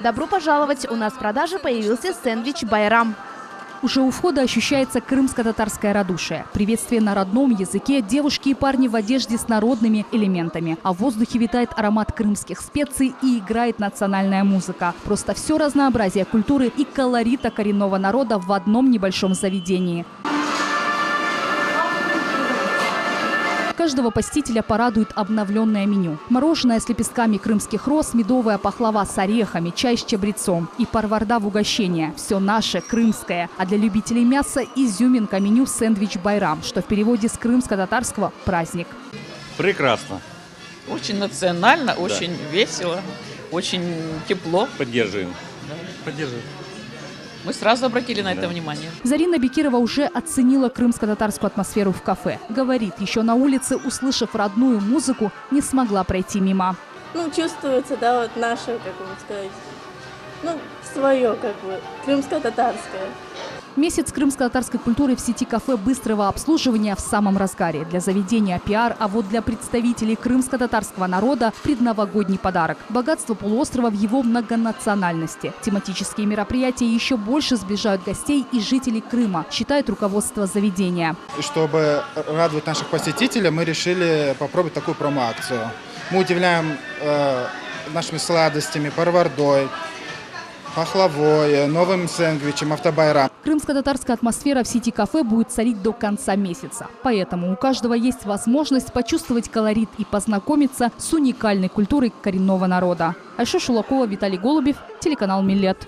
Добро пожаловать! У нас в продаже появился сэндвич «Байрам». Уже у входа ощущается крымско-татарское радушие. Приветствие на родном языке, девушки и парни в одежде с народными элементами. А в воздухе витает аромат крымских специй и играет национальная музыка. Просто все разнообразие культуры и колорита коренного народа в одном небольшом заведении. Каждого посетителя порадует обновленное меню. Мороженое с лепестками крымских роз, медовая пахлава с орехами, чай с чабрецом и парварда в угощение. Все наше, крымское. А для любителей мяса изюминка меню сэндвич «Байрам», что в переводе с крымско-татарского «праздник». Прекрасно. Очень национально, очень весело, очень тепло. Поддерживаем. Да. Поддерживаем. Мы сразу обратили на это внимание. Зарина Бекирова уже оценила крымско-татарскую атмосферу в кафе. Говорит, еще на улице, услышав родную музыку, не смогла пройти мимо. Чувствуется, да, вот наше, как бы сказать, свое, как бы, крымско-татарское. Месяц крымско-татарской культуры в сети кафе быстрого обслуживания в самом разгаре. Для заведения пиар, а вот для представителей крымско-татарского народа предновогодний подарок. Богатство полуострова в его многонациональности. Тематические мероприятия еще больше сближают гостей и жителей Крыма, считает руководство заведения. Чтобы радовать наших посетителей, мы решили попробовать такую промо-акцию. Мы удивляем нашими сладостями, парвардой, пахлавой, новым сэндвичем «Автобайрам». Крымско-татарская атмосфера в сети кафе будет царить до конца месяца. Поэтому у каждого есть возможность почувствовать колорит и познакомиться с уникальной культурой коренного народа. Айша Шулакова, Виталий Голубев, телеканал «Миллет».